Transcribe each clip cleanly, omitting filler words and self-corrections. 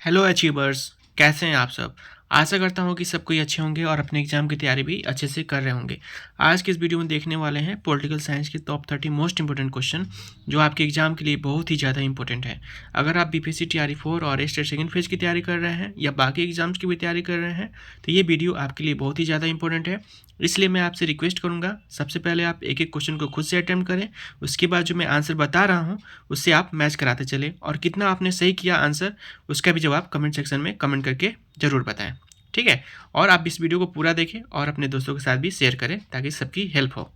Hello achievers, कैसे हैं आप सब। आशा करता हूं कि सब कोई अच्छे होंगे और अपने एग्जाम की तैयारी भी अच्छे से कर रहे होंगे। आज के इस वीडियो में देखने वाले हैं पॉलिटिकल साइंस के टॉप 30 मोस्ट इंपोर्टेंट क्वेश्चन जो आपके एग्जाम के लिए बहुत ही ज़्यादा इंपॉर्टेंट है। अगर आप बीपीएससी टीआरई 4 और स्टेट सेकंड फेज की तैयारी कर रहे हैं या बाकी एग्जाम्स की भी तैयारी कर रहे हैं तो ये वीडियो आपके लिए बहुत ही ज़्यादा इंपॉर्टेंट है। इसलिए मैं आपसे रिक्वेस्ट करूंगा, सबसे पहले आप एक एक क्वेश्चन को खुद से अटेम्प्ट करें। उसके बाद जो मैं आंसर बता रहा हूँ उससे आप मैच कराते चले और कितना आपने सही किया आंसर उसका भी जवाब कमेंट सेक्शन में कमेंट करके ज़रूर बताएं, ठीक है। और आप इस वीडियो को पूरा देखें और अपने दोस्तों के साथ भी शेयर करें ताकि सबकी हेल्प हो।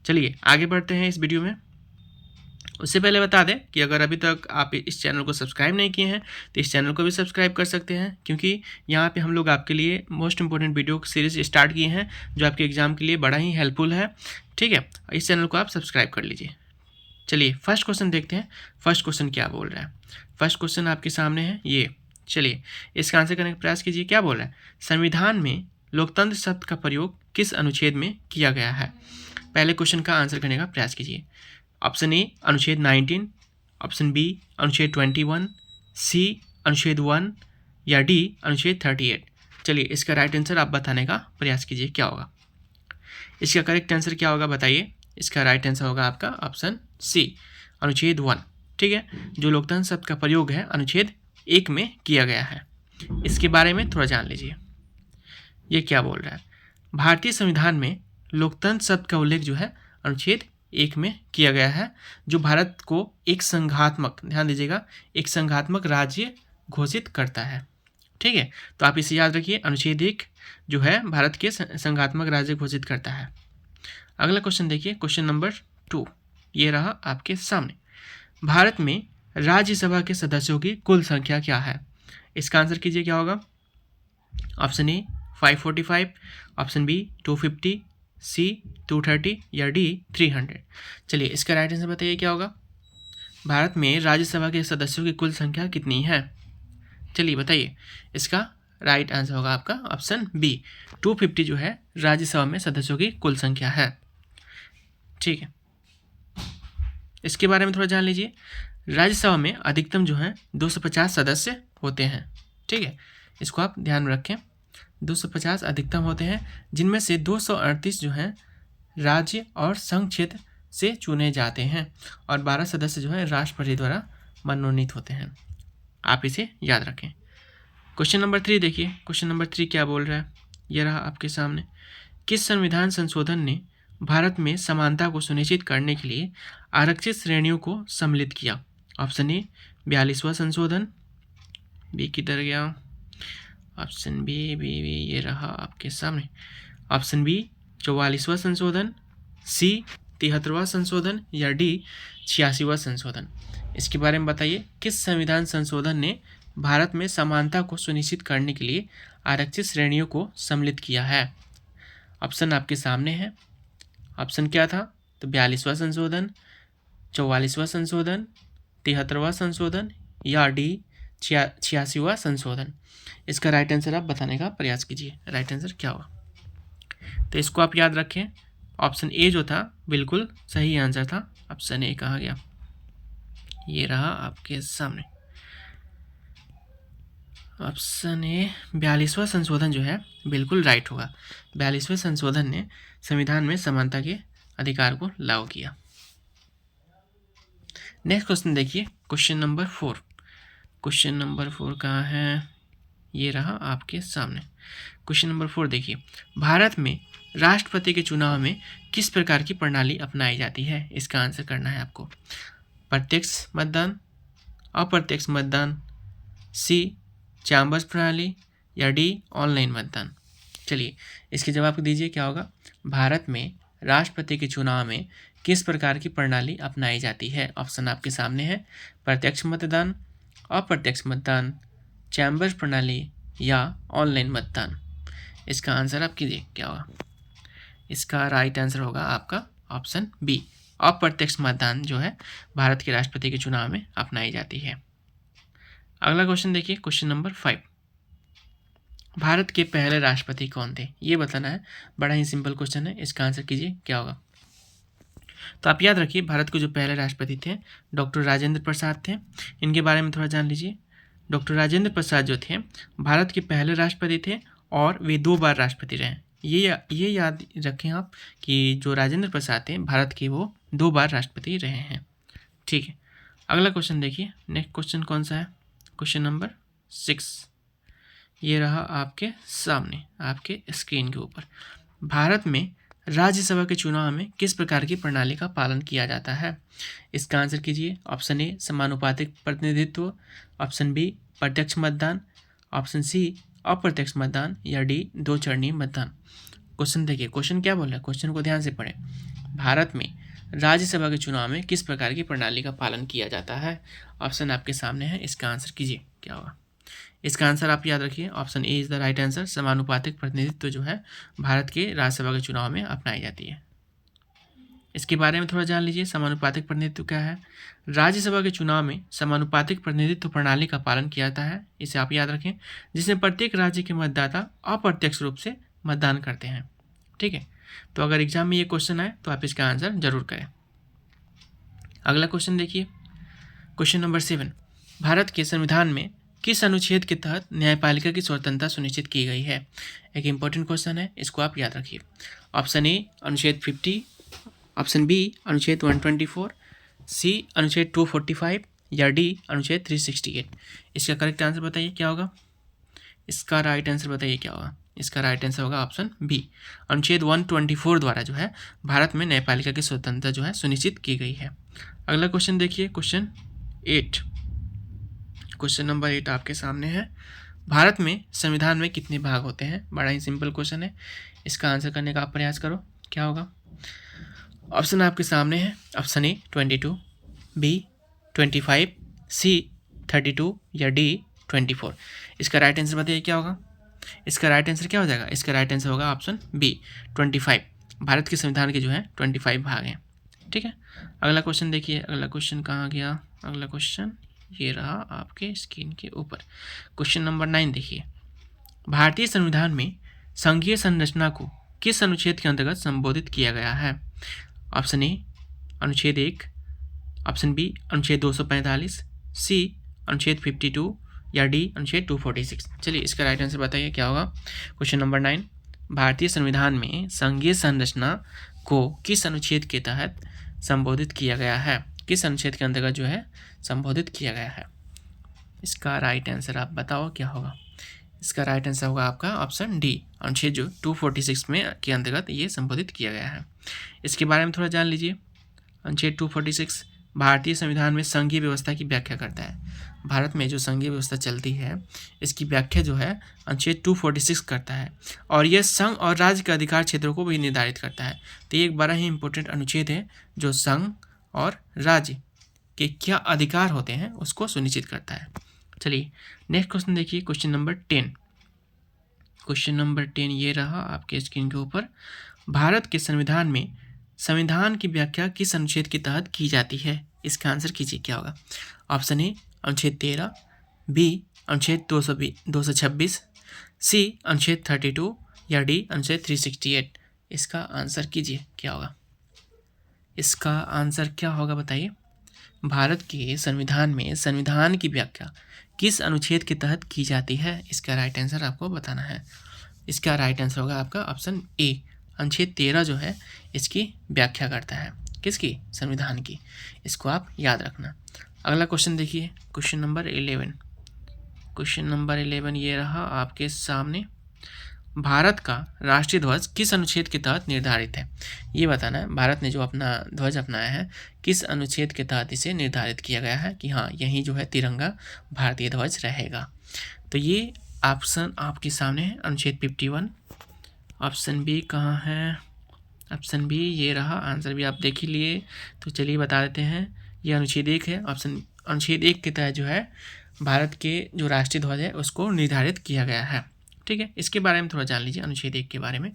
चलिए आगे बढ़ते हैं इस वीडियो में। उससे पहले बता दें कि अगर अभी तक आप इस चैनल को सब्सक्राइब नहीं किए हैं तो इस चैनल को भी सब्सक्राइब कर सकते हैं, क्योंकि यहाँ पे हम लोग आपके लिए most important video series start किए हैं जो आपके एग्जाम के लिए बड़ा ही हेल्पफुल है, ठीक है। इस चैनल को आप सब्सक्राइब कर लीजिए। चलिए फर्स्ट क्वेश्चन देखते हैं। फर्स्ट क्वेश्चन क्या बोल रहा है। फर्स्ट क्वेश्चन आपके सामने है ये। चलिए इसका आंसर करने का प्रयास कीजिए। क्या बोल रहा है, संविधान में लोकतंत्र शब्द का प्रयोग किस अनुच्छेद में किया गया है। पहले क्वेश्चन का आंसर करने का प्रयास कीजिए। ऑप्शन ए अनुच्छेद 19, ऑप्शन बी अनुच्छेद 21, सी अनुच्छेद 1 या डी अनुच्छेद 38। चलिए इसका राइट आंसर आप बताने का प्रयास कीजिए क्या होगा। इसका करेक्ट आंसर क्या होगा बताइए। इसका राइट आंसर होगा आपका ऑप्शन सी अनुच्छेद 1, ठीक है। जो लोकतंत्र शब्द का प्रयोग है अनुच्छेद 1 में किया गया है। इसके बारे में थोड़ा जान लीजिए। ये क्या बोल रहा है, भारतीय संविधान में लोकतंत्र शब्द का उल्लेख जो है अनुच्छेद 1 में किया गया है, जो भारत को एक संघात्मक, ध्यान दीजिएगा, एक संघात्मक राज्य घोषित करता है, ठीक है। तो आप इसे याद रखिए, अनुच्छेद 1 जो है भारत के संघात्मक राज्य घोषित करता है। अगला क्वेश्चन देखिए, क्वेश्चन नंबर 2 ये रहा आपके सामने। भारत में राज्यसभा के सदस्यों की कुल संख्या क्या है। इसका आंसर कीजिए क्या होगा। ऑप्शन ए 545, ऑप्शन बी 250, सी 230 या डी 300। चलिए इसका राइट आंसर बताइए क्या होगा। भारत में राज्यसभा के सदस्यों की कुल संख्या कितनी है। चलिए बताइए। इसका राइट आंसर होगा आपका ऑप्शन बी 250 जो है राज्यसभा में सदस्यों की कुल संख्या है, ठीक है। इसके बारे में थोड़ा जान लीजिए। राज्यसभा में अधिकतम जो है 250 सदस्य होते हैं, ठीक है। इसको आप ध्यान में रखें, 250 अधिकतम होते हैं, जिनमें से 238 जो हैं राज्य और संघ क्षेत्र से चुने जाते हैं और 12 सदस्य जो है राष्ट्रपति द्वारा मनोनीत होते हैं। आप इसे याद रखें। क्वेश्चन नंबर 3 देखिए। क्वेश्चन नंबर 3 क्या बोल रहा है, ये रहा आपके सामने। किस संविधान संशोधन ने भारत में समानता को सुनिश्चित करने के लिए आरक्षित श्रेणियों को सम्मिलित किया। ऑप्शन ए 42वां संशोधन, बी किधर गया, ऑप्शन बी ये रहा आपके सामने। ऑप्शन बी 44वां संशोधन, सी 73वां संशोधन या डी 86वां संशोधन। इसके बारे में बताइए, किस संविधान संशोधन ने भारत में समानता को सुनिश्चित करने के लिए आरक्षित श्रेणियों को सम्मिलित किया है। ऑप्शन आपके सामने है। ऑप्शन क्या था, तो 42वां संशोधन, 44वां संशोधन, 73वां संशोधन या डी 86वां संशोधन। इसका राइट आंसर आप बताने का प्रयास कीजिए। राइट आंसर क्या होगा, तो इसको आप याद रखें। ऑप्शन ए जो था बिल्कुल सही आंसर था। ऑप्शन ए कहाँ गया, ये रहा आपके सामने। ऑप्शन ए 42वां संशोधन जो है बिल्कुल राइट होगा। 42वें संशोधन ने संविधान में समानता के अधिकार को लागू किया। नेक्स्ट क्वेश्चन देखिए, क्वेश्चन नंबर 4। क्वेश्चन नंबर 4 कहाँ है, ये रहा आपके सामने। क्वेश्चन नंबर 4 देखिए, भारत में राष्ट्रपति के चुनाव में किस प्रकार की प्रणाली अपनाई जाती है। इसका आंसर करना है आपको। प्रत्यक्ष मतदान, अप्रत्यक्ष मतदान, सी चैम्बर्स प्रणाली या डी ऑनलाइन मतदान। चलिए इसके जवाब दीजिए क्या होगा। भारत में राष्ट्रपति के चुनाव में किस प्रकार की प्रणाली अपनाई जाती है। ऑप्शन आपके सामने है, प्रत्यक्ष मतदान, अप्रत्यक्ष मतदान, चैम्बर्स प्रणाली या ऑनलाइन मतदान। इसका आंसर आप कीजिए क्या होगा। इसका राइट आंसर होगा आपका ऑप्शन बी, अप्रत्यक्ष मतदान जो है भारत के राष्ट्रपति के चुनाव में अपनाई जाती है। अगला क्वेश्चन देखिए, क्वेश्चन नंबर 5। भारत के पहले राष्ट्रपति कौन थे, ये बताना है। बड़ा ही सिंपल क्वेश्चन है, इसका आंसर कीजिए क्या होगा। तो आप याद रखिए, भारत के जो पहले राष्ट्रपति थे डॉक्टर राजेंद्र प्रसाद थे। इनके बारे में थोड़ा जान लीजिए। डॉक्टर राजेंद्र प्रसाद जो थे भारत के पहले राष्ट्रपति थे और वे 2 बार राष्ट्रपति रहे। ये याद रखें आप कि जो राजेंद्र प्रसाद थे भारत के वो 2 बार राष्ट्रपति रहे हैं। ठीक है, अगला क्वेश्चन देखिए। नेक्स्ट क्वेश्चन कौन सा है? क्वेश्चन नंबर 6 ये रहा आपके सामने, आपके स्क्रीन के ऊपर। भारत में राज्यसभा के चुनाव में किस प्रकार की प्रणाली का पालन किया जाता है? इसका आंसर कीजिए। ऑप्शन ए समानुपातिक प्रतिनिधित्व, ऑप्शन बी प्रत्यक्ष मतदान, ऑप्शन सी अप्रत्यक्ष मतदान, या डी 2 चरणीय मतदान। क्वेश्चन देखिए, क्वेश्चन क्या बोल रहा है, क्वेश्चन को ध्यान से पढ़ें। भारत में राज्यसभा के चुनाव में किस प्रकार की प्रणाली का पालन किया जाता है? ऑप्शन आपके सामने है, इसका आंसर कीजिए क्या होगा। इसका आंसर आप याद रखिए, option A is the right answer. समानुपातिक प्रतिनिधित्व जो है भारत के राज्यसभा के चुनाव में अपनाई जाती है। इसके बारे में थोड़ा जान लीजिए, समानुपातिक प्रतिनिधित्व क्या है। राज्यसभा के चुनाव में समानुपातिक प्रतिनिधित्व प्रणाली का पालन किया जाता है, इसे आप याद रखें, जिसमें प्रत्येक राज्य के मतदाता अप्रत्यक्ष रूप से मतदान करते हैं। ठीक है, तो अगर एग्जाम में ये क्वेश्चन आए तो आप इसका आंसर जरूर करें। अगला क्वेश्चन देखिए, क्वेश्चन नंबर 7। भारत के संविधान में किस अनुच्छेद के तहत न्यायपालिका की स्वतंत्रता सुनिश्चित की गई है? एक इंपॉर्टेंट क्वेश्चन है, इसको आप याद रखिए। ऑप्शन ए अनुच्छेद 50, ऑप्शन बी अनुच्छेद 124, सी अनुच्छेद 245, या डी अनुच्छेद 368। इसका करेक्ट आंसर बताइए क्या होगा। इसका राइट आंसर बताइए क्या होगा। इसका राइट आंसर होगा ऑप्शन बी, अनुच्छेद 124 द्वारा जो है भारत में न्यायपालिका की स्वतंत्रता जो है सुनिश्चित की गई है। अगला क्वेश्चन देखिए, क्वेश्चन 8। क्वेश्चन नंबर 8 आपके सामने है। भारत में संविधान में कितने भाग होते हैं? बड़ा ही सिंपल क्वेश्चन है, इसका आंसर करने का आप प्रयास करो, क्या होगा। ऑप्शन आपके सामने है। ऑप्शन ए 22, बी 25, सी 32, या डी 24। इसका राइट आंसर बताइए क्या होगा। इसका राइट आंसर क्या हो जाएगा। इसका राइट आंसर होगा ऑप्शन बी 25। भारत के संविधान के जो है 25 भाग हैं। ठीक है, अगला क्वेश्चन देखिए। अगला क्वेश्चन कहाँ गया। अगला क्वेश्चन ये रहा आपके स्क्रीन के ऊपर। क्वेश्चन नंबर 9 देखिए। भारतीय संविधान में संघीय संरचना को किस अनुच्छेद के अंतर्गत संबोधित किया गया है? ऑप्शन ए अनुच्छेद 1, ऑप्शन बी अनुच्छेद 245, सी अनुच्छेद 52, या डी अनुच्छेद 246। चलिए इसका राइट आंसर बताइए क्या होगा। क्वेश्चन नंबर 9, भारतीय संविधान में संघीय संरचना को किस अनुच्छेद के तहत संबोधित किया गया है? किस अनुच्छेद के अंतर्गत जो है संबोधित किया गया है? इसका राइट आंसर आप बताओ क्या होगा। इसका राइट आंसर होगा आपका ऑप्शन डी, अनुच्छेद जो 246 में के अंतर्गत ये संबोधित किया गया है। इसके बारे में थोड़ा जान लीजिए। अनुच्छेद 246 भारतीय संविधान में संघीय व्यवस्था की व्याख्या करता है। भारत में जो संघीय व्यवस्था चलती है इसकी व्याख्या जो है अनुच्छेद 246 करता है, और यह संघ और राज्य के अधिकार क्षेत्रों को भी निर्धारित करता है। तो ये एक बड़ा ही इंपॉर्टेंट अनुच्छेद है जो संघ और राज्य के क्या अधिकार होते हैं उसको सुनिश्चित करता है। चलिए नेक्स्ट क्वेश्चन देखिए, क्वेश्चन नंबर 10। क्वेश्चन नंबर 10 ये रहा आपके स्क्रीन के ऊपर। भारत के संविधान में संविधान की व्याख्या किस अनुच्छेद के तहत की जाती है? इसका आंसर कीजिए क्या होगा। ऑप्शन ए अनुच्छेद 13, बी अनुच्छेद 226, सी अनुच्छेद 32, या डी अनुच्छेद 368। इसका आंसर कीजिए क्या होगा। इसका आंसर क्या होगा बताइए। भारत के संविधान में संविधान की व्याख्या किस अनुच्छेद के तहत की जाती है? इसका राइट आंसर आपको बताना है। इसका राइट आंसर होगा आपका ऑप्शन ए, अनुच्छेद 13 जो है इसकी व्याख्या करता है। किसकी? संविधान की। इसको आप याद रखना। अगला क्वेश्चन देखिए, क्वेश्चन नंबर 11। क्वेश्चन नंबर 11 ये रहा आपके सामने। भारत का राष्ट्रीय ध्वज किस अनुच्छेद के तहत निर्धारित है? ये बताना है भारत ने जो अपना ध्वज अपनाया है किस अनुच्छेद के तहत इसे निर्धारित किया गया है कि हाँ यहीं जो है तिरंगा भारतीय ध्वज रहेगा। तो ये ऑप्शन आपके सामने है, अनुच्छेद 51। ऑप्शन बी कहाँ है? ऑप्शन बी ये रहा। आंसर भी आप देख ही लिए, तो चलिए बता देते हैं। ये अनुच्छेद 1 है। ऑप्शन अनुच्छेद 1 के तहत जो है भारत के जो राष्ट्रीय ध्वज है उसको निर्धारित किया गया है। ठीक है, इसके बारे में थोड़ा जान लीजिए अनुच्छेद 1 के बारे में।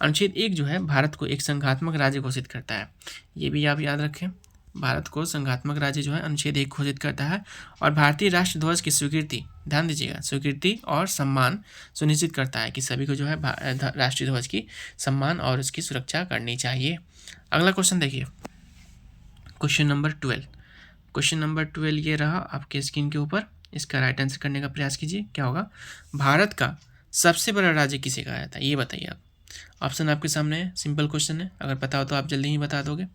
अनुच्छेद 1 जो है भारत को एक संघात्मक राज्य घोषित करता है। ये भी आप याद रखें, भारत को संघात्मक राज्य जो है अनुच्छेद 1 घोषित करता है, और भारतीय राष्ट्र ध्वज की स्वीकृति, ध्यान दीजिएगा, स्वीकृति और सम्मान सुनिश्चित करता है कि सभी को जो है राष्ट्रीय ध्वज की सम्मान और उसकी सुरक्षा करनी चाहिए। अगला क्वेश्चन देखिए, क्वेश्चन नंबर 12। क्वेश्चन नंबर 12 ये रहा आपके स्क्रीन के ऊपर। इसका राइट आंसर करने का प्रयास कीजिए। क्या होगा? भारत का सबसे बड़ा राज्य किसे कहा जाता है, ये बताइए आप। ऑप्शन आपके सामने है, सिंपल क्वेश्चन है, अगर पता हो तो आप जल्दी ही बता दोगे।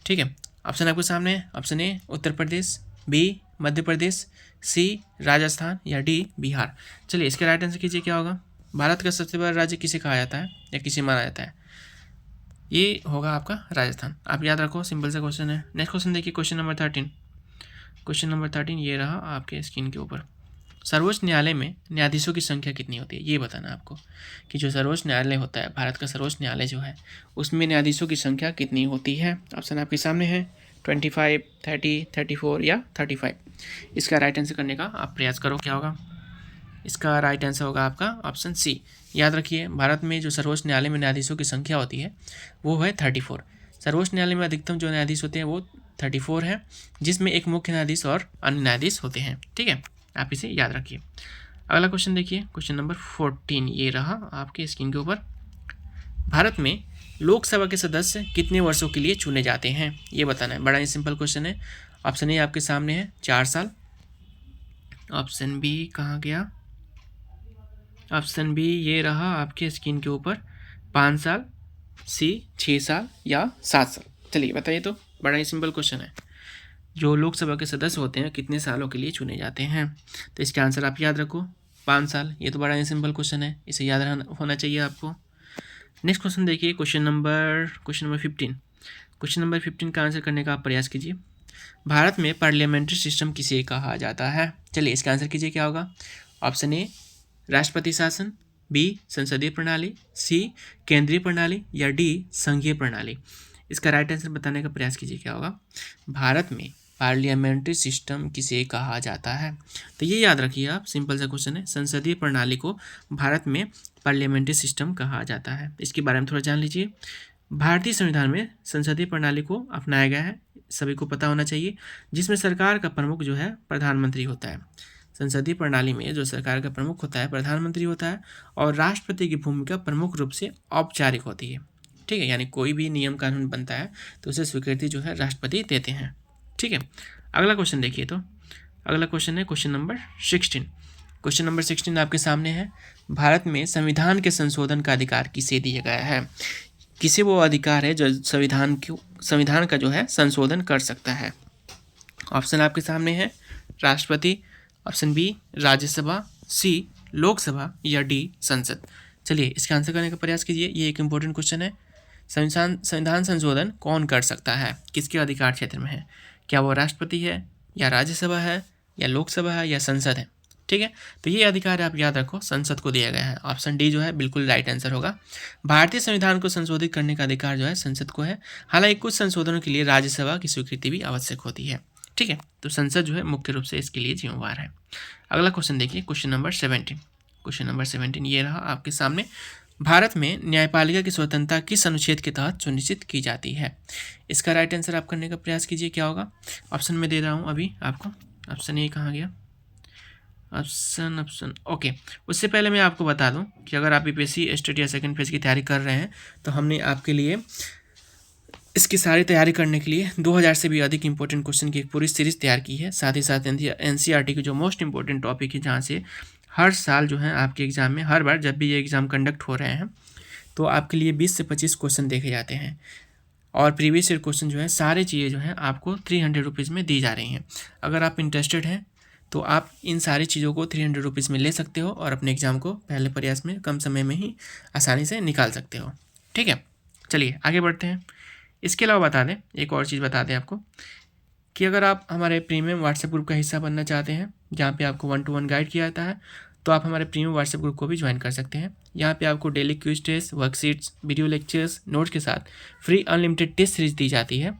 ठीक है, ऑप्शन आपके सामने है। Option A Uttar Pradesh, B Madhya Pradesh, C Rajasthan या डी बिहार। चलिए इसका राइट आंसर कीजिए। क्या होगा? भारत का सबसे बड़ा राज्य किसे कहा जाता है या किसे माना जाता है? ये होगा आपका राजस्थान। आप याद रखो, सिंपल सा क्वेश्चन है। नेक्स्ट क्वेश्चन देखिए, क्वेश्चन नंबर 13। क्वेश्चन नंबर 13 ये रहा आपके स्क्रीन के ऊपर। सर्वोच्च न्यायालय में न्यायाधीशों की संख्या कितनी होती है, ये बताना आपको कि जो सर्वोच्च न्यायालय होता है, भारत का सर्वोच्च न्यायालय जो है, उसमें न्यायाधीशों की संख्या कितनी होती है। ऑप्शन आपके सामने है 25, 30, 34 या 35। इसका राइट आंसर करने का आप प्रयास करो। क्या होगा? इसका राइट आंसर होगा आपका ऑप्शन सी। याद रखिए, भारत में जो सर्वोच्च न्यायालय में न्यायाधीशों की संख्या होती है वो है 34। सर्वोच्च न्यायालय में अधिकतम जो न्यायाधीश होते हैं वो 34 है, जिसमें एक मुख्य न्यायाधीश और अन्य न्यायाधीश होते हैं। ठीक है, आप इसे याद रखिए। अगला क्वेश्चन देखिए, क्वेश्चन नंबर 14 ये रहा आपके स्क्रीन के ऊपर। भारत में लोकसभा के सदस्य कितने वर्षों के लिए चुने जाते हैं, ये बताना है। बड़ा ही सिंपल क्वेश्चन है। ऑप्शन ए आपके सामने है 4 साल, ऑप्शन बी कहाँ गया, ऑप्शन बी ये रहा आपके स्क्रीन के ऊपर 5 साल, सी 6 साल या 7 साल। चलिए बताइए, तो बड़ा ही सिंपल क्वेश्चन है। जो लोकसभा के सदस्य होते हैं कितने सालों के लिए चुने जाते हैं, तो इसका आंसर आप याद रखो 5 साल। ये तो बड़ा ही सिंपल क्वेश्चन है, इसे याद होना चाहिए आपको। नेक्स्ट क्वेश्चन देखिए, क्वेश्चन नंबर 15। क्वेश्चन नंबर 15 का आंसर करने का आप प्रयास कीजिए। भारत में पार्लियामेंट्री सिस्टम किसे कहा जाता है? चलिए इसका आंसर कीजिए। क्या होगा? ऑप्शन ए राष्ट्रपति शासन, बी संसदीय प्रणाली, सी केंद्रीय प्रणाली या डी संघीय प्रणाली। इसका राइट आंसर बताने का प्रयास कीजिए। क्या होगा? भारत में पार्लियामेंट्री सिस्टम किसे कहा जाता है, तो ये याद रखिए आप, सिंपल सा क्वेश्चन है। संसदीय प्रणाली को भारत में पार्लियामेंट्री सिस्टम कहा जाता है। इसके बारे में थोड़ा जान लीजिए। भारतीय संविधान में संसदीय प्रणाली को अपनाया गया है, सभी को पता होना चाहिए, जिसमें सरकार का प्रमुख जो है प्रधानमंत्री होता है। संसदीय प्रणाली में जो सरकार का प्रमुख होता है प्रधानमंत्री होता है, और राष्ट्रपति की भूमिका प्रमुख रूप से औपचारिक होती है। ठीक है, यानी कोई भी नियम कानून बनता है तो उसे स्वीकृति जो है राष्ट्रपति देते हैं। ठीक है, अगला क्वेश्चन देखिए। तो अगला क्वेश्चन है क्वेश्चन नंबर 16। क्वेश्चन नंबर 16 आपके सामने है। भारत में संविधान के संशोधन का अधिकार किसे दिया गया है? किसे वो अधिकार है जो संविधान का जो है संशोधन कर सकता है? ऑप्शन आपके सामने है राष्ट्रपति, ऑप्शन बी राज्यसभा, सी लोकसभा या डी संसद। चलिए इसका आंसर करने का प्रयास कीजिए। ये एक इम्पोर्टेंट क्वेश्चन है। संविधान संशोधन कौन कर सकता है, किसके अधिकार क्षेत्र में है? क्या वो राष्ट्रपति है या राज्यसभा है या लोकसभा है या संसद है? ठीक है, तो ये अधिकार आप याद रखो, संसद को दिया गया है। ऑप्शन डी जो है बिल्कुल राइट आंसर होगा। भारतीय संविधान को संशोधित करने का अधिकार जो है संसद को है। हालांकि कुछ संशोधनों के लिए राज्यसभा की स्वीकृति भी आवश्यक होती है। ठीक है, तो संसद जो है मुख्य रूप से इसके लिए जिम्मेवार है। अगला क्वेश्चन देखिए, क्वेश्चन नंबर 17। क्वेश्चन नंबर 17 ये रहा आपके सामने। भारत में न्यायपालिका की स्वतंत्रता किस अनुच्छेद के तहत सुनिश्चित की जाती है? इसका राइट आंसर आप करने का प्रयास कीजिए। क्या होगा? ऑप्शन में दे रहा हूँ अभी आपको। ऑप्शन ए कहाँ गया? Option okay. उससे पहले मैं आपको बता दूं कि अगर आप यूपीएससी स्टेट या सेकंड फेज की तैयारी कर रहे हैं तो हमने आपके लिए इसकी सारी तैयारी करने के लिए 2000 से भी अधिक इंपॉर्टेंट क्वेश्चन की एक पूरी सीरीज़ तैयार की है। साथ ही साथ एनसीईआरटी के जो मोस्ट इंपॉर्टेंट टॉपिक है, जहाँ से हर साल जो है आपके एग्ज़ाम में, हर बार जब भी ये एग्ज़ाम कंडक्ट हो रहे हैं तो आपके लिए 20 से 25 क्वेश्चन देखे जाते हैं, और प्रीवियस ईयर क्वेश्चन जो है सारे चीज़ें जो है आपको 300 रुपीज़ में दी जा रही हैं। अगर आप इंटरेस्टेड हैं तो आप इन सारी चीज़ों को 300 रुपीज़ में ले सकते हो और अपने एग्ज़ाम को पहले प्रयास में कम समय में ही आसानी से निकाल सकते हो। ठीक है, चलिए आगे बढ़ते हैं। इसके अलावा बता दें, एक और चीज़ बता दें आपको कि अगर आप हमारे प्रीमियम व्हाट्सएप ग्रुप का हिस्सा बनना चाहते हैं, जहाँ पे आपको 1-to-1 गाइड किया जाता है, तो आप हमारे प्रीमियम व्हाट्सएप ग्रुप को भी ज्वाइन कर सकते हैं। यहाँ पे आपको daily quiz test, worksheets, video lectures, notes के साथ फ्री अनलिमिटेड टेस्ट सीरीज दी जाती है,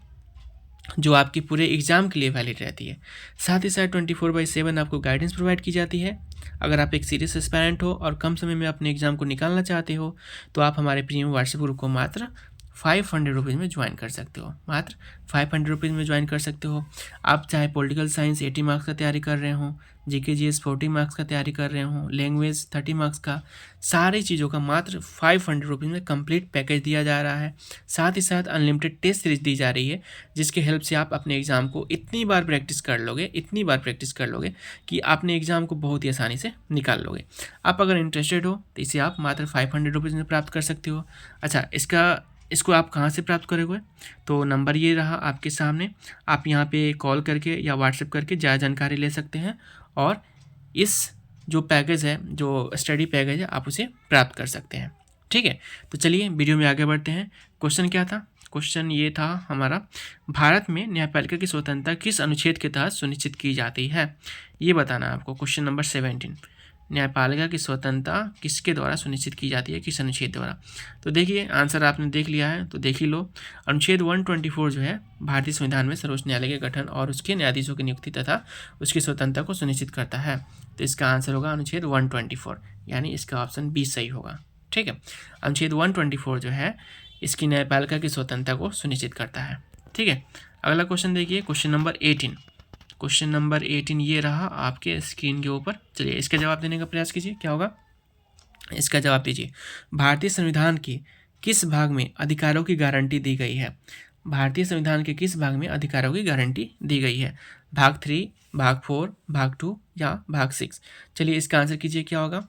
जो आपकी पूरे एग्ज़ाम के लिए वैलिड रहती है। साथ ही साथ 24/7 आपको गाइडेंस प्रोवाइड की जाती है। अगर आप एक सीरियस एस्पायरेंट हो और कम समय में अपने एग्ज़ाम को निकालना चाहते हो तो आप हमारे प्रीमियम व्हाट्सएप ग्रुप को मात्र ₹500 में ज्वाइन कर सकते हो, मात्र ₹500 में ज्वाइन कर सकते हो। आप चाहे पॉलिटिकल साइंस 80 मार्क्स का तैयारी कर रहे हो, जीके जीएस 40 मार्क्स का तैयारी कर रहे हो, लैंग्वेज 30 मार्क्स का, सारी चीज़ों का मात्र ₹500 में कंप्लीट पैकेज दिया जा रहा है। साथ ही साथ अनलिमिटेड टेस्ट सीरीज दी जा रही है, जिसके हेल्प से आप अपने एग्ज़ाम को इतनी बार प्रैक्टिस कर लोगे कि आपने एग्ज़ाम को बहुत ही आसानी से निकाल लोगे। आप अगर इंटरेस्टेड हो तो इसे आप मात्र ₹500 में प्राप्त कर सकते हो। अच्छा, इसको आप कहाँ से प्राप्त करोगे? तो नंबर ये रहा आपके सामने, आप यहाँ पे कॉल करके या व्हाट्सएप करके ज़्यादा जानकारी ले सकते हैं और इस जो पैकेज है, जो स्टडी पैकेज है, आप उसे प्राप्त कर सकते हैं। ठीक है, तो चलिए वीडियो में आगे बढ़ते हैं। क्वेश्चन क्या था? क्वेश्चन ये था हमारा, भारत में न्यायपालिका की स्वतंत्रता किस अनुच्छेद के तहत सुनिश्चित की जाती है? ये बताना है आपको। क्वेश्चन नंबर 17, न्यायपालिका की स्वतंत्रता किसके द्वारा सुनिश्चित की जाती है, किस अनुच्छेद द्वारा? तो देखिए, आंसर आपने देख लिया है तो देख ही लो। अनुच्छेद 124 जो है भारतीय संविधान में सर्वोच्च न्यायालय के गठन और उसके न्यायाधीशों की नियुक्ति तथा उसकी स्वतंत्रता को सुनिश्चित करता है। तो इसका आंसर होगा अनुच्छेद 124, यानी इसका ऑप्शन बी सही होगा। ठीक है, अनुच्छेद 124 जो है इसकी न्यायपालिका की स्वतंत्रता को सुनिश्चित करता है। ठीक है, अगला क्वेश्चन देखिए, क्वेश्चन नंबर 18। क्वेश्चन नंबर 18 ये रहा आपके स्क्रीन के ऊपर। चलिए इसका जवाब देने का प्रयास कीजिए, क्या होगा? इसका जवाब दीजिए। भारतीय संविधान के किस भाग में अधिकारों की गारंटी दी गई है? भारतीय संविधान के किस भाग में अधिकारों की गारंटी दी गई है? भाग 3, भाग 4, भाग 2 या भाग 6? चलिए इसका आंसर कीजिए, क्या होगा?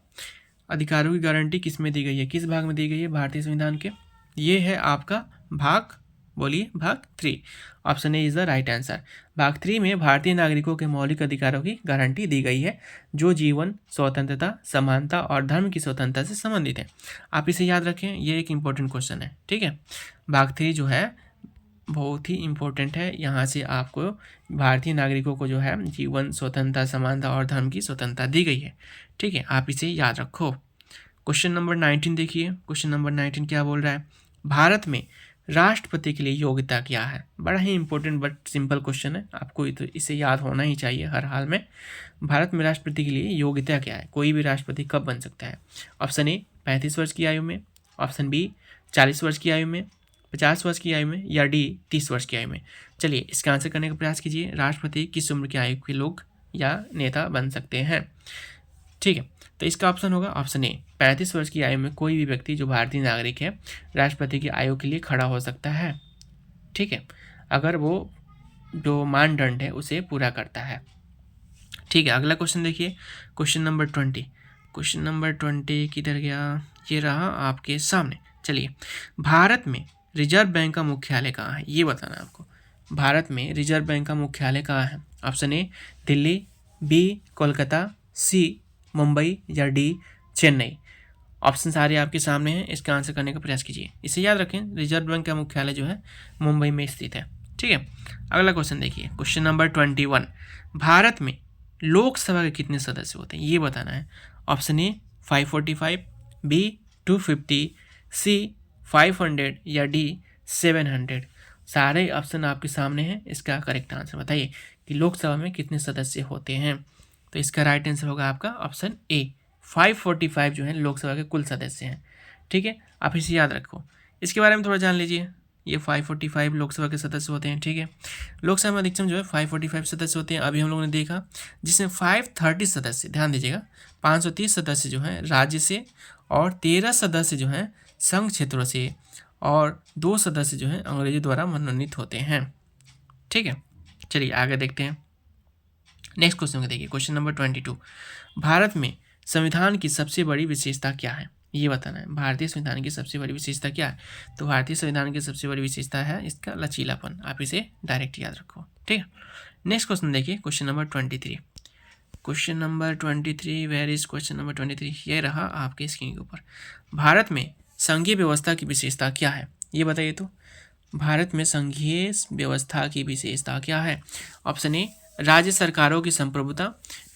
अधिकारों की गारंटी किस में दी गई है, किस भाग में दी गई है भारतीय संविधान के? ये है आपका भाग, बोलिए, भाग 3। Option A is the right answer. भाग 3 में भारतीय नागरिकों के मौलिक अधिकारों की गारंटी दी गई है, जो जीवन, स्वतंत्रता, समानता और धर्म की स्वतंत्रता से संबंधित है। आप इसे याद रखें, ये एक इम्पोर्टेंट क्वेश्चन है। ठीक है, भाग 3 जो है बहुत ही इम्पोर्टेंट है। यहाँ से आपको भारतीय नागरिकों को जो है जीवन, स्वतंत्रता, समानता और धर्म की स्वतंत्रता दी गई है। ठीक है, आप इसे याद रखो। क्वेश्चन नंबर 19 देखिए। क्वेश्चन नंबर 19 क्या बोल रहा है? भारत में राष्ट्रपति के लिए योग्यता क्या है? बड़ा ही इंपॉर्टेंट बट सिंपल क्वेश्चन है, आपको तो इसे याद होना ही चाहिए हर हाल में। भारत में राष्ट्रपति के लिए योग्यता क्या है? कोई भी राष्ट्रपति कब बन सकता है? ऑप्शन ए 35 वर्ष की आयु में, ऑप्शन बी 40 वर्ष की आयु में, 50 वर्ष की आयु में, या डी 30 वर्ष की आयु में? चलिए इसका आंसर करने का प्रयास कीजिए। राष्ट्रपति किस उम्र की आयु के लोग या नेता बन सकते हैं? ठीक है, तो इसका ऑप्शन होगा ऑप्शन ए, 35 वर्ष की आयु में कोई भी व्यक्ति जो भारतीय नागरिक है राष्ट्रपति की आयु के लिए खड़ा हो सकता है। ठीक है, अगर वो जो मानदंड है उसे पूरा करता है। ठीक है, अगला क्वेश्चन देखिए, क्वेश्चन नंबर 20। क्वेश्चन नंबर 20 किधर गया? ये रहा आपके सामने। चलिए, भारत में रिजर्व बैंक का मुख्यालय कहाँ है? ये बताना है आपको। भारत में रिजर्व बैंक का मुख्यालय कहाँ है? Option A Delhi, B Kolkata, C Mumbai या डी चेन्नई? ऑप्शन सारे आपके सामने हैं, इसका आंसर करने का प्रयास कीजिए। इसे याद रखें, रिजर्व बैंक का मुख्यालय जो है मुंबई में स्थित है। ठीक है, अगला क्वेश्चन देखिए, क्वेश्चन नंबर 21। भारत में लोकसभा के कितने सदस्य होते हैं? ये बताना है। ऑप्शन ए 545, बी 250, सी 500 या डी 700? सारे ऑप्शन आपके सामने हैं, इसका करेक्ट आंसर बताइए कि लोकसभा में कितने सदस्य होते हैं। तो इसका राइट आंसर होगा आपका ऑप्शन ए, 545 जो है लोकसभा के कुल सदस्य हैं। ठीक है, आप इसे याद रखो। इसके बारे में थोड़ा जान लीजिए। ये 545 लोकसभा के सदस्य होते हैं। ठीक है, लोकसभा में अधिकतम जो है 545 सदस्य होते हैं। अभी हम लोगों ने देखा जिसमें 530 सदस्य, ध्यान दीजिएगा, 530 सदस्य जो हैं राज्य से और 13 सदस्य जो हैं संघ क्षेत्रों से और 2 सदस्य जो हैं अंग्रेजों द्वारा मनोनीत होते हैं। ठीक है, चलिए आगे देखते हैं। नेक्स्ट क्वेश्चन को देखिए, क्वेश्चन नंबर 22। भारत में संविधान की सबसे बड़ी विशेषता क्या है? ये बताना है। भारतीय संविधान की सबसे बड़ी विशेषता क्या है? तो भारतीय संविधान की सबसे बड़ी विशेषता है इसका लचीलापन। आप इसे डायरेक्ट याद रखो। ठीक है, नेक्स्ट क्वेश्चन देखिए, question number 23। Question number 23, where is question number 23? ये रहा आपके स्क्रीन के ऊपर। भारत में संघीय व्यवस्था की विशेषता क्या है? ये बताइए तो। भारत में संघीय व्यवस्था की विशेषता क्या है? ऑप्शन ए राज्य सरकारों की संप्रभुता,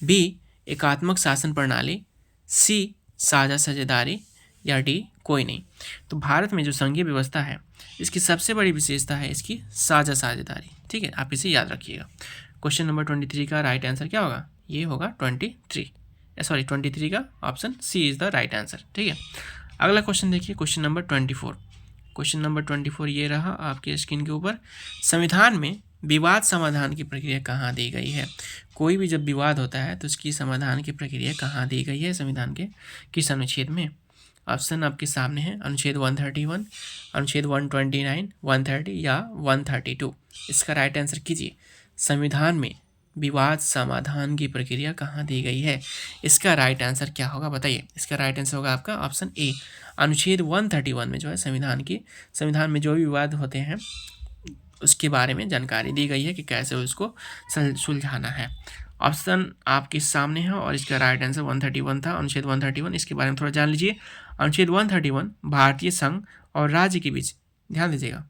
बी एकात्मक शासन प्रणाली, सी साझा साझेदारी या डी कोई नहीं? तो भारत में जो संघीय व्यवस्था है इसकी सबसे बड़ी विशेषता है इसकी साझा साझेदारी। ठीक है, आप इसे याद रखिएगा। क्वेश्चन नंबर 23 का राइट आंसर क्या होगा? ये होगा 23 का option C is the right answer. ठीक है, अगला क्वेश्चन देखिए, क्वेश्चन नंबर 24। क्वेश्चन नंबर 24 ये रहा आपके स्क्रीन के ऊपर। संविधान में विवाद समाधान की प्रक्रिया कहाँ दी गई है? कोई भी जब विवाद होता है तो उसकी समाधान की प्रक्रिया कहाँ दी गई है संविधान के किस अनुच्छेद में? ऑप्शन आपके सामने है, अनुच्छेद 131, अनुच्छेद 129, 130 या 132। इसका राइट आंसर कीजिए। संविधान में विवाद समाधान की प्रक्रिया कहाँ दी गई है? इसका राइट आंसर क्या होगा बताइए? इसका राइट आंसर होगा आपका ऑप्शन ए, अनुच्छेद 131 में जो है संविधान में जो भी विवाद होते हैं उसके बारे में जानकारी दी गई है कि कैसे उसको सुलझाना है। ऑप्शन आपके सामने है और इसका राइट आंसर 131 था, अनुच्छेद 131। इसके बारे में थोड़ा जान लीजिए। अनुच्छेद 131 भारतीय संघ और राज्य के बीच, ध्यान दीजिएगा,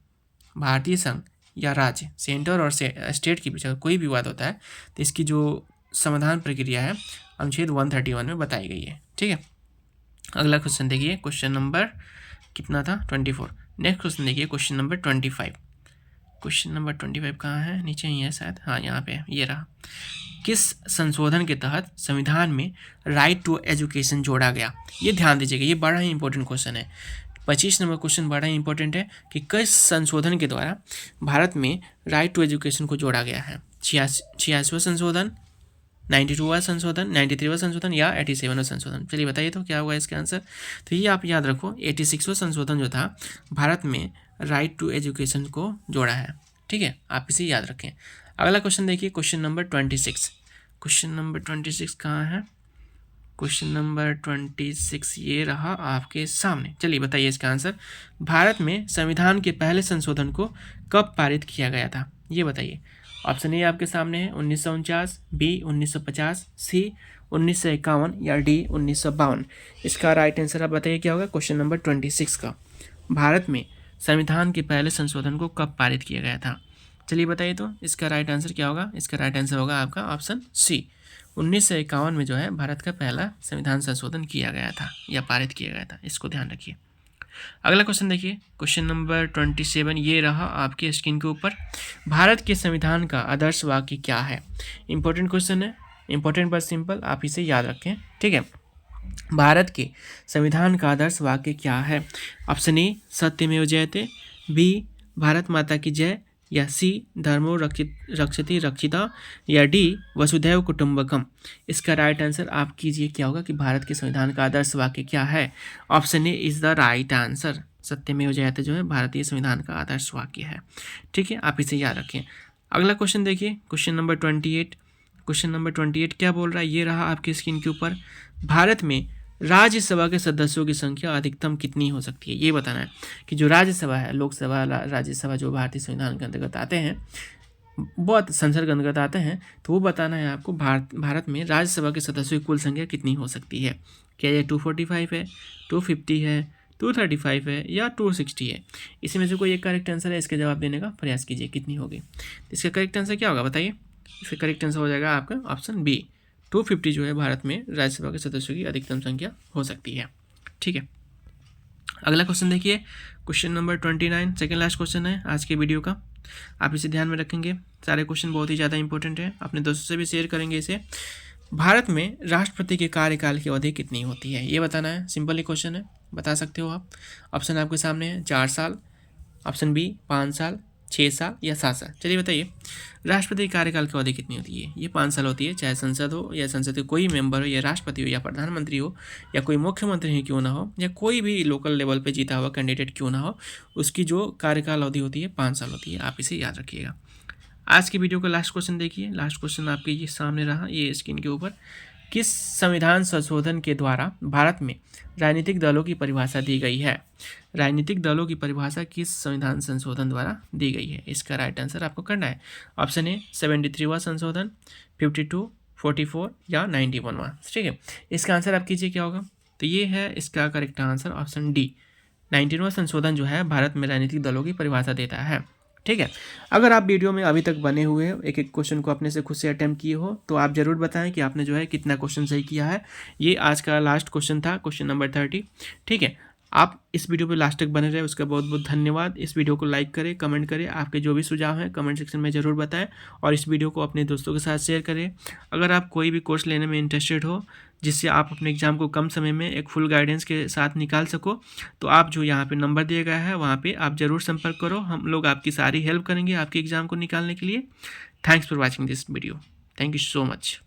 भारतीय संघ या राज्य, सेंटर और स्टेट के बीच अगर कोई विवाद होता है तो इसकी जो समाधान प्रक्रिया है अनुच्छेद 131 में बताई गई है। ठीक है, अगला क्वेश्चन देखिए, क्वेश्चन नंबर कितना था? 24। नेक्स्ट क्वेश्चन देखिए, क्वेश्चन नंबर 25। क्वेश्चन नंबर 25 कहाँ है? नीचे ही है शायद, हाँ यहाँ पे ये रहा। किस संशोधन के तहत संविधान में राइट टू एजुकेशन जोड़ा गया? ये ध्यान दीजिएगा, ये बड़ा ही इंपॉर्टेंट क्वेश्चन है। 25 नंबर क्वेश्चन बड़ा ही इंपॉर्टेंट है कि किस संशोधन के द्वारा भारत में राइट टू एजुकेशन को जोड़ा गया है? 86वां संशोधन, 92वां संशोधन, 93वां संशोधन या 87वां संशोधन? चलिए बताइए तो क्या होगा इसका आंसर। तो ये आप याद रखो, 86वां संशोधन जो था भारत में राइट टू एजुकेशन को जोड़ा है। ठीक है, आप इसे याद रखें। अगला क्वेश्चन देखिए, क्वेश्चन नंबर 26। क्वेश्चन नंबर 26 कहाँ है? क्वेश्चन नंबर 26 ये रहा आपके सामने। चलिए बताइए इसका आंसर। भारत में संविधान के पहले संशोधन को कब पारित किया गया था? ये बताइए। ऑप्शन ए आपके सामने है, 1949, बी 1950, सी 1951 या डी 1952। इसका राइट आंसर आप बताइए क्या होगा क्वेश्चन नंबर 26 का। भारत में संविधान के पहले संशोधन को कब पारित किया गया था? चलिए बताइए तो इसका राइट आंसर क्या होगा? इसका राइट आंसर होगा आपका ऑप्शन सी, 1951 में जो है भारत का पहला संविधान संशोधन किया गया था या पारित किया गया था। इसको ध्यान रखिए। अगला क्वेश्चन देखिए, क्वेश्चन नंबर 27 ये रहा आपके स्क्रीन के ऊपर। भारत के संविधान का आदर्श वाक्य क्या है? इंपॉर्टेंट क्वेश्चन है, इंपॉर्टेंट बट सिंपल, आप इसे याद रखें। ठीक है, भारत के संविधान का आदर्श वाक्य क्या है? ऑप्शन ए सत्यमेव जयते, बी भारत माता की जय, या सी धर्मो रक्षति रक्षिता, या डी वसुधैव कुटुंबकम। इसका राइट आंसर आप कीजिए क्या होगा कि भारत के संविधान का आदर्श वाक्य क्या है? Option A is the right answer. सत्यमेव जयते जो है भारतीय संविधान का आदर्श वाक्य है। ठीक है, आप इसे याद रखें। अगला क्वेश्चन देखिए, क्वेश्चन नंबर 28। क्वेश्चन नंबर 28 क्या बोल रहा है? ये रहा आपकी स्क्रीन के ऊपर। भारत में राज्यसभा के सदस्यों की संख्या अधिकतम कितनी हो सकती है? ये बताना है कि जो राज्यसभा है, लोकसभा, राज्यसभा जो भारतीय संविधान के अंतर्गत आते हैं, बहुत संसद के अंतर्गत आते हैं, तो वो बताना है आपको भारत में राज्यसभा के सदस्यों की कुल संख्या कितनी हो सकती है। क्या ये 245 है, 250 है, 235 है या 260 है? इसमें से कोई एक करेक्ट आंसर है, इसका जवाब देने का प्रयास कीजिए कितनी होगी। इसका करेक्ट आंसर क्या होगा बताइए? इसका करेक्ट आंसर हो जाएगा आपका ऑप्शन बी, 250 जो है भारत में राज्यसभा के सदस्यों की अधिकतम संख्या हो सकती है। ठीक है, अगला क्वेश्चन देखिए, question number 29, second last question है आज के वीडियो का। आप इसे ध्यान में रखेंगे, सारे क्वेश्चन बहुत ही ज़्यादा इंपॉर्टेंट है, अपने दोस्तों से भी शेयर करेंगे इसे। भारत में राष्ट्रपति के कार्यकाल की अवधि कितनी होती है? ये बताना है, सिंपल ही क्वेश्चन है, बता सकते हो आप। ऑप्शन आपके सामने है, 4 साल, ऑप्शन बी 5 साल, 6 साल या 7 साल। चलिए बताइए, राष्ट्रपति कार्यकाल की अवधि कितनी होती है? ये 5 साल होती है, चाहे संसद हो या संसद के कोई मेंबर हो या राष्ट्रपति हो या प्रधानमंत्री हो या कोई मुख्यमंत्री ही क्यों ना हो या कोई भी लोकल लेवल पे जीता हुआ कैंडिडेट क्यों ना हो, उसकी जो कार्यकाल अवधि होती है 5 साल होती है। आप इसे याद रखिएगा। आज की वीडियो का लास्ट क्वेश्चन देखिए, लास्ट क्वेश्चन आपके ये सामने रहा, ये स्क्रीन के ऊपर। किस संविधान संशोधन के द्वारा भारत में राजनीतिक दलों की परिभाषा दी गई है? राजनीतिक दलों की परिभाषा किस संविधान संशोधन द्वारा दी गई है? इसका राइट आंसर आपको करना है। ऑप्शन ए 73वां संशोधन, 52, 44 या 91वां। ठीक है, इसका आंसर आप कीजिए क्या होगा? तो ये है इसका करेक्ट आंसर ऑप्शन डी, 19वां संशोधन जो है भारत में राजनीतिक दलों की परिभाषा देता है। ठीक है, अगर आप वीडियो में अभी तक बने हुए हो, एक एक क्वेश्चन को अपने से खुद से अटेम्प्ट किए हो, तो आप ज़रूर बताएं कि आपने जो है कितना क्वेश्चन सही किया है। ये आज का लास्ट क्वेश्चन था, क्वेश्चन नंबर 30। ठीक है, आप इस वीडियो पे लास्ट तक बने रहे, उसका बहुत बहुत धन्यवाद। इस वीडियो को लाइक करें, कमेंट करें, आपके जो भी सुझाव हैं कमेंट सेक्शन में ज़रूर बताएं और इस वीडियो को अपने दोस्तों के साथ शेयर करें। अगर आप कोई भी कोर्स लेने में इंटरेस्टेड हो जिससे आप अपने एग्ज़ाम को कम समय में एक फुल गाइडेंस के साथ निकाल सको। तो आप जो यहाँ पे नंबर दिया गया है वहाँ पे आप ज़रूर संपर्क करो, हम लोग आपकी सारी हेल्प करेंगे आपके एग्ज़ाम को निकालने के लिए। Thanks for watching this video. Thank you so much.